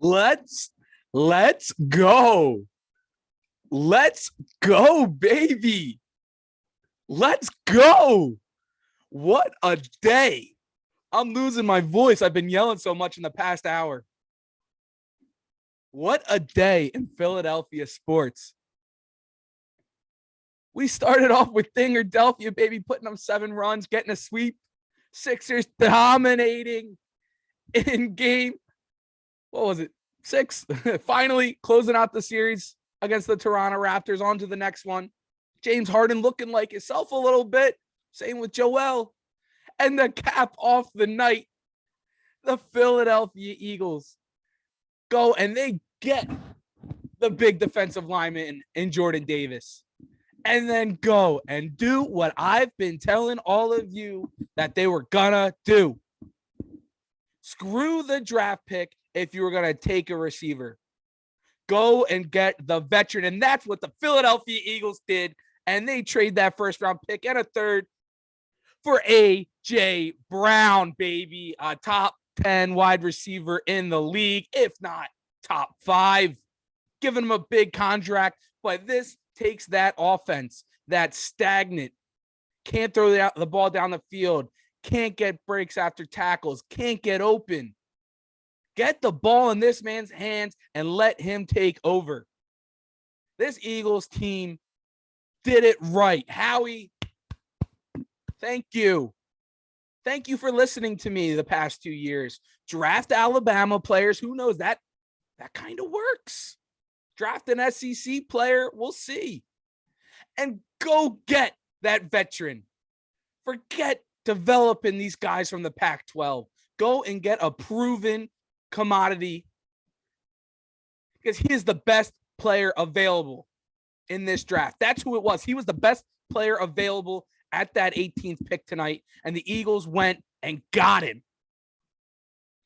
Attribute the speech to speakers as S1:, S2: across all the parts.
S1: Let's go. Let's go, baby. Let's go. What a day. I'm losing my voice. I've been yelling so much in the past hour. What a day in Philadelphia sports. We started off with Dingerdelphia, baby, putting up 7 runs, getting a sweep. Sixers dominating in game. What was it? 6. Finally closing out the series against the Toronto Raptors. On to the next one. James Harden looking like himself a little bit. Same with Joel. And the cap off the night, the Philadelphia Eagles go and they get the big defensive lineman in Jordan Davis. And then go and do what I've been telling all of you that they were gonna do. Screw the draft pick if you were gonna take a receiver. Go and get the veteran. And that's what the Philadelphia Eagles did. And they trade that first round pick and a third for A.J. Brown, baby. A top 10 wide receiver in the league, if not top 5. Giving him a big contract. But this takes that offense, that stagnant, can't throw the ball down the field, can't get breaks after tackles, can't get open. Get the ball in this man's hands and let him take over. This Eagles team did it right. Howie, thank you. Thank you for listening to me the past 2 years. Draft Alabama players. Who knows? That kind of works. Draft an SEC player. We'll see. And go get that veteran. Forget developing these guys from the Pac-12. Go and get a proven commodity because he is the best player available in this draft. That's who it was. He was the best player available at that 18th pick tonight, and the Eagles went and got him.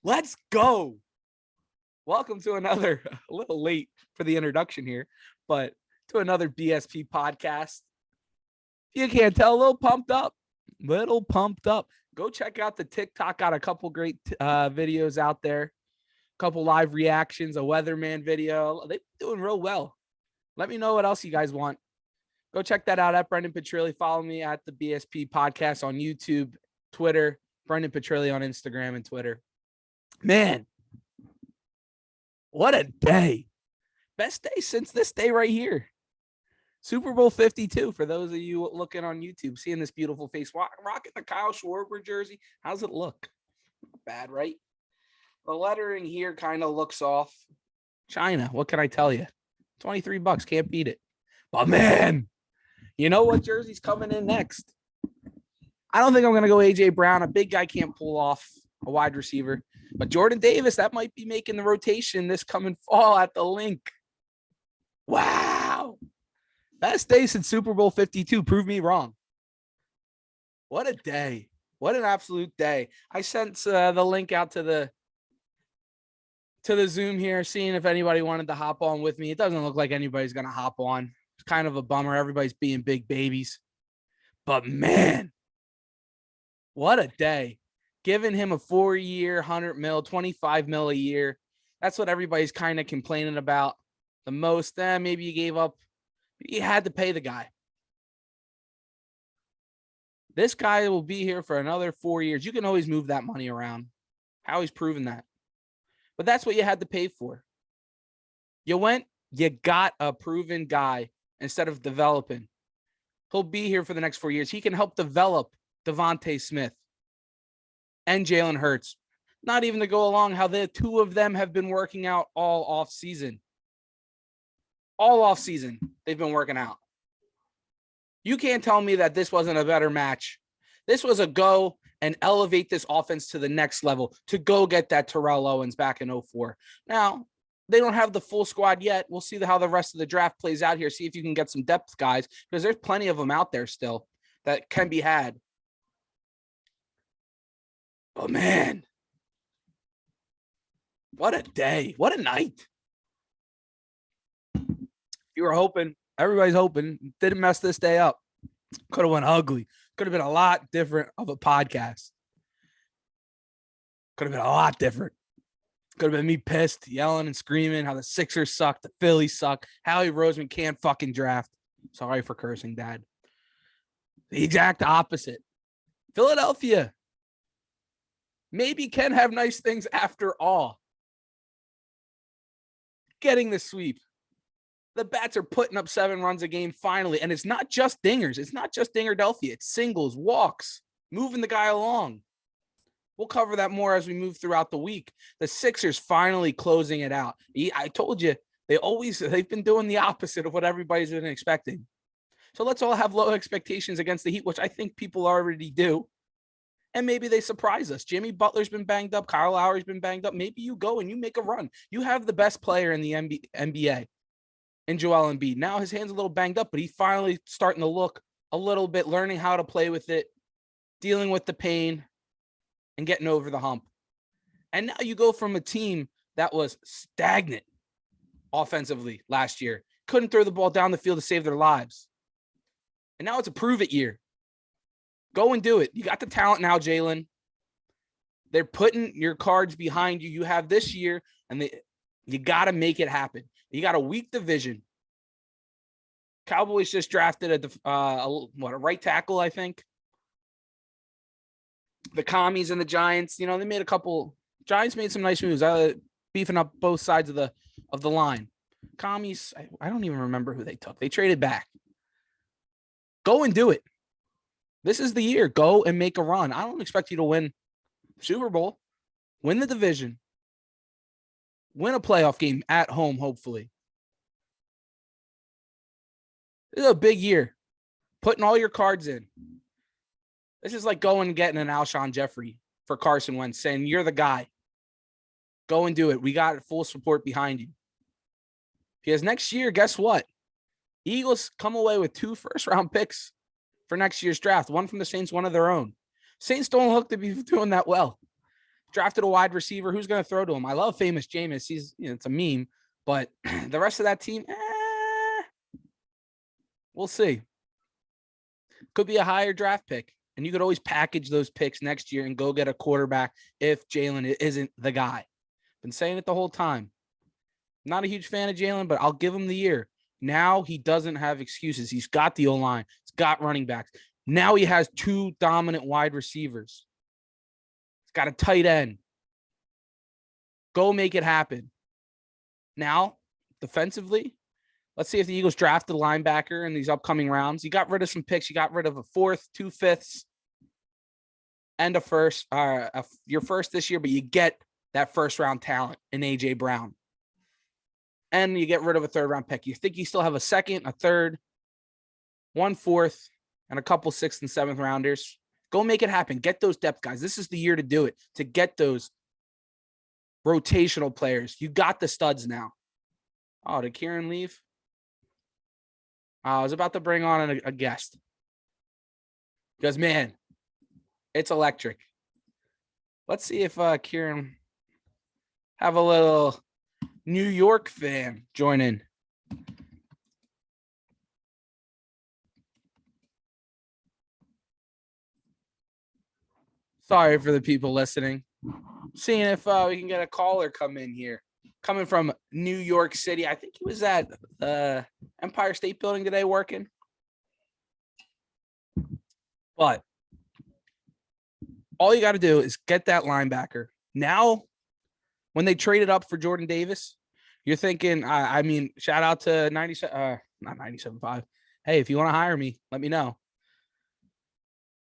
S1: Let's go. Welcome to another, a little late for the introduction here, but to another BSP podcast. If you can't tell, a little pumped up. Go check out the TikTok. Got a couple great videos out there. A couple live reactions, a weatherman video. They're doing real well. Let me know what else you guys want. Go check that out at Brendan Petrilli. Follow me at the BSP Podcast on YouTube, Twitter, Brendan Petrilli on Instagram and Twitter. Man, what a day. Best day since this day right here. Super Bowl 52, for those of you looking on YouTube, seeing this beautiful face, rocking the Kyle Schwarber jersey. How's it look? Not bad, right? The lettering here kind of looks off. China, what can I tell you? $23, can't beat it. But man, you know what jersey's coming in next? I don't think I'm going to go A.J. Brown. A big guy can't pull off a wide receiver. But Jordan Davis, that might be making the rotation this coming fall at the link. Wow. Best day since Super Bowl 52. Prove me wrong. What a day. What an absolute day. I sent the link out to the Zoom here, seeing if anybody wanted to hop on with me. It doesn't look like anybody's going to hop on. It's kind of a bummer. Everybody's being big babies. But man, what a day. Giving him a 4-year, $100 million, $25 million a year. That's what everybody's kind of complaining about the most. Maybe you gave up. You had to pay the guy. This guy will be here for another 4 years. You can always move that money around. Howie's proven that. But that's what you had to pay for. You got a proven guy instead of developing. He'll be here for the next 4 years. He can help develop Devontae Smith and Jalen Hurts. Not even to go along how the two of them have been working out all off season. All off season, they've been working out. You can't tell me that this wasn't a better match. This was a go and elevate this offense to the next level to go get that Terrell Owens back in 2004. Now, they don't have the full squad yet. We'll see how the rest of the draft plays out here. See if you can get some depth guys, because there's plenty of them out there still that can be had. Oh, man. What a day. What a night. You were hoping, everybody's hoping, didn't mess this day up. Could have went ugly. Could have been a lot different of a podcast. Could have been a lot different. Could have been me pissed, yelling and screaming how the Sixers suck, the Phillies suck, Howie Roseman can't fucking draft. Sorry for cursing, Dad. The exact opposite. Philadelphia maybe can have nice things after all. Getting the sweep. The Bats are putting up 7 runs a game finally, and it's not just dingers. It's not just Dingerdelphia. It's singles, walks, moving the guy along. We'll cover that more as we move throughout the week. The Sixers finally closing it out. I told you, they've been doing the opposite of what everybody's been expecting. So let's all have low expectations against the Heat, which I think people already do. And maybe they surprise us. Jimmy Butler's been banged up. Kyle Lowry's been banged up. Maybe you go and you make a run. You have the best player in the NBA in Joel Embiid. Now his hand's a little banged up, but he's finally starting to look a little bit, learning how to play with it, dealing with the pain, and getting over the hump. And now you go from a team that was stagnant offensively last year, couldn't throw the ball down the field to save their lives. And now it's a prove it year. Go and do it. You got the talent now, Jalen. They're putting your cards behind you. You have this year, and you got to make it happen. You got a weak division. Cowboys just drafted a right tackle, I think. The Commies and the Giants, they made Giants made some nice moves, beefing up both sides of the line. Commies, I don't even remember who they took. They traded back. Go and do it. This is the year. Go and make a run. I don't expect you to win Super Bowl, win the division, win a playoff game at home, hopefully. This is a big year. Putting all your cards in. This is like going and getting an Alshon Jeffrey for Carson Wentz, saying, you're the guy. Go and do it. We got full support behind you. Because next year, guess what? Eagles come away with 2 first-round picks for next year's draft. One from the Saints, one of their own. Saints don't look to be doing that well. Drafted a wide receiver. Who's going to throw to him? I love Famous Jameis. He's, it's a meme. But the rest of that team, we'll see. Could be a higher draft pick. And you could always package those picks next year and go get a quarterback if Jalen isn't the guy. Been saying it the whole time. Not a huge fan of Jalen, but I'll give him the year. Now he doesn't have excuses. He's got the O-line. He's got running backs. Now he has 2 dominant wide receivers. He's got a tight end. Go make it happen. Now, defensively, let's see if the Eagles draft a linebacker in these upcoming rounds. You got rid of some picks. You got rid of a 4th, 2 5ths, and a first. Your first this year, but you get that first-round talent in A.J. Brown. And you get rid of a 3rd-round pick. You think you still have a 2nd, a 3rd, 1 4th, and a couple 6th and 7th rounders. Go make it happen. Get those depth guys. This is the year to do it, to get those rotational players. You got the studs now. Oh, did Kieran leave? I was about to bring on a guest. Because, man, it's electric. Let's see if Kieran have a little New York fan join in. Sorry for the people listening. Seeing if we can get a caller come in here. Coming from New York City. I think he was at the Empire State Building today working. But all you got to do is get that linebacker. Now, when they traded up for Jordan Davis, you're thinking, I mean, shout out to not 97.5. Hey, if you want to hire me, let me know.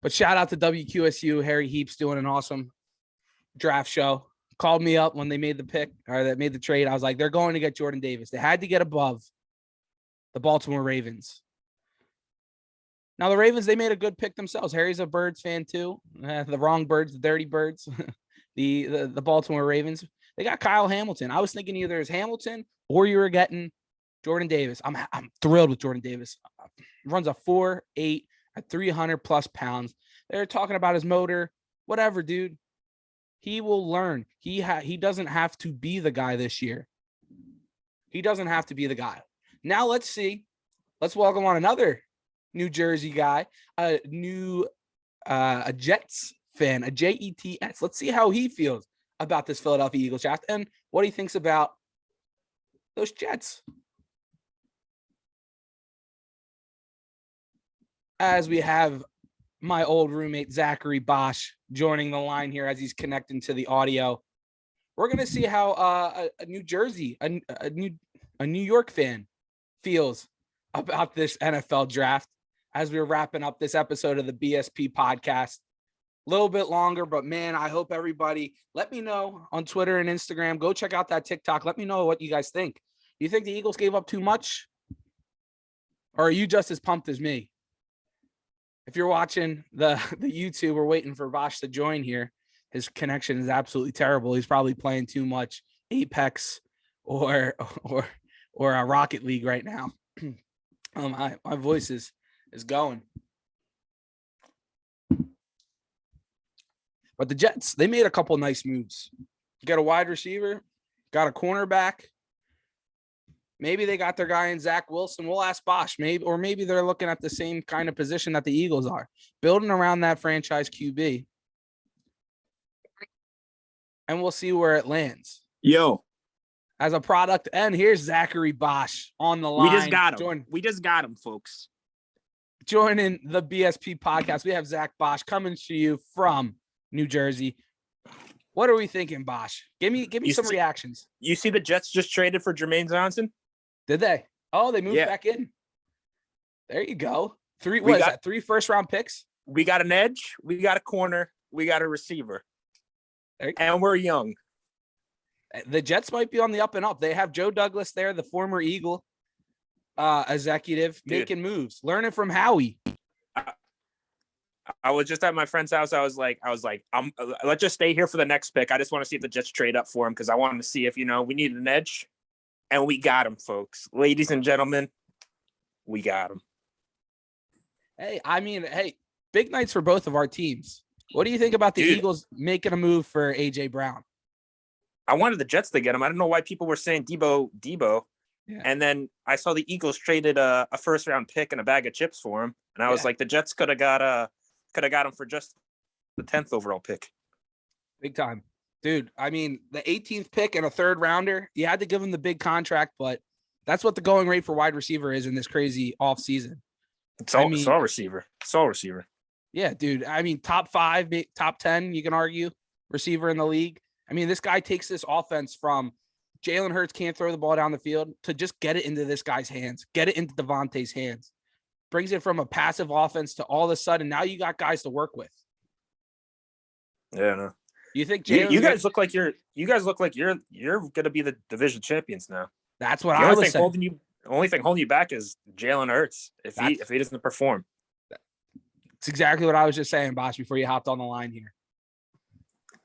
S1: But shout out to WQSU. Harry Heaps doing an awesome draft show. Called me up when they made the pick or that made the trade. I was like, they're going to get Jordan Davis. They had to get above the Baltimore Ravens. Now, the Ravens, they made a good pick themselves. Harry's a Birds fan, too. The wrong Birds, the dirty Birds. the Baltimore Ravens. They got Kyle Hamilton. I was thinking either it's Hamilton or you were getting Jordan Davis. I'm thrilled with Jordan Davis. Runs a 4.8 at 300+ pounds. They're talking about his motor. Whatever, dude. He will learn. He doesn't have to be the guy this year. He doesn't have to be the guy. Now let's see. Let's welcome on another New Jersey guy, a Jets fan, a Jets. Let's see how he feels about this Philadelphia Eagles draft and what he thinks about those Jets. As we have my old roommate, Zachary Bosch, joining the line here as he's connecting to the audio. We're going to see how a New Jersey, a New York fan feels about this NFL draft as we're wrapping up this episode of the BSP podcast. A little bit longer, but man, I hope everybody let me know on Twitter and Instagram. Go check out that TikTok. Let me know what you guys think. Do you think the Eagles gave up too much? Or are you just as pumped as me? If you're watching the YouTube, we're waiting for Bosch to join here. His connection is absolutely terrible. He's probably playing too much Apex or a Rocket League right now. My voice is going. But the Jets, they made a couple nice moves. Got a wide receiver, got a cornerback. Maybe they got their guy in Zach Wilson. We'll ask Bosch. Maybe they're looking at the same kind of position that the Eagles are, building around that franchise QB. And we'll see where it lands.
S2: Yo.
S1: As a product, and here's Zachary Bosch on the line.
S2: We just got him, folks.
S1: Joining the BSP podcast, we have Zach Bosch coming to you from New Jersey. What are we thinking, Bosch? Give me some reactions.
S2: You see the Jets just traded for Jermaine Johnson?
S1: Did they? Oh, they moved back in. There you go. Three first-round picks?
S2: We got an edge. We got a corner. We got a receiver. And we're young.
S1: The Jets might be on the up and up. They have Joe Douglas there, the former Eagle executive, making moves, learning from Howie.
S2: I was just at my friend's house. I was like, let's just stay here for the next pick. I just want to see if the Jets trade up for him because I wanted to see if, we needed an edge. And we got him, folks. Ladies and gentlemen, we got him.
S1: Hey, big nights for both of our teams. What do you think about the Eagles making a move for A.J. Brown?
S2: I wanted the Jets to get him. I don't know why people were saying Debo.
S1: Yeah.
S2: And then I saw the Eagles traded a first-round pick and a bag of chips for him. And I was like, the Jets could have got him for just the 10th overall pick.
S1: Big time. Dude, the 18th pick and a third rounder, you had to give him the big contract, but that's what the going rate for wide receiver is in this crazy offseason.
S2: It's all receiver.
S1: Yeah, dude. Top 5, top 10, you can argue, receiver in the league. This guy takes this offense from Jalen Hurts can't throw the ball down the field to just get it into this guy's hands, get it into Devontae's hands. Brings it from a passive offense to all of a sudden, now you got guys to work with.
S2: Yeah, no.
S1: You think
S2: you guys look like you're going to be the division champions now.
S1: That's what I was saying.
S2: The only thing holding you back is Jalen Hurts if he doesn't perform.
S1: It's exactly what I was just saying, Bosch, before you hopped on the line here.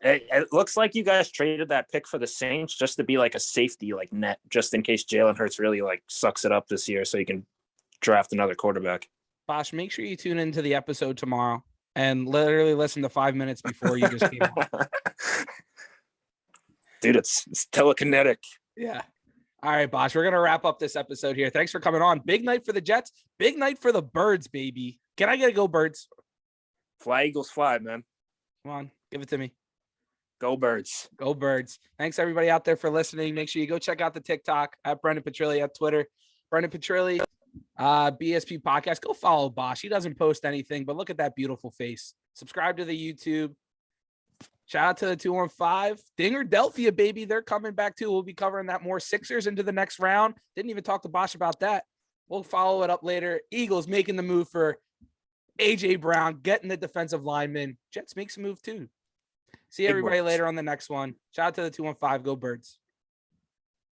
S2: It looks like you guys traded that pick for the Saints just to be like a safety, like net, just in case Jalen Hurts really sucks it up this year so you can draft another quarterback.
S1: Bosch, make sure you tune into the episode tomorrow and literally listen to 5 minutes before you just came on.
S2: Dude, it's telekinetic.
S1: Yeah. All right, Bosch, we're going to wrap up this episode here. Thanks for coming on. Big night for the Jets. Big night for the Birds, baby. Can I get a go Birds?
S2: Fly, Eagles, fly, man.
S1: Come on, give it to me.
S2: Go Birds.
S1: Go Birds. Thanks, everybody out there for listening. Make sure you go check out the TikTok at Brendan Petrilli, at Twitter. Brendan Petrilli, BSP Podcast. Go follow Bosch. He doesn't post anything, but look at that beautiful face. Subscribe to the YouTube. Shout out to the 215. Dinger Delphia, baby. They're coming back too. We'll be covering that more. Sixers into the next round. Didn't even talk to Bosch about that. We'll follow it up later. Eagles making the move for A.J. Brown, getting the defensive lineman. Jets makes a move too. See everybody later on the next one. Shout out to the 215. Go Birds.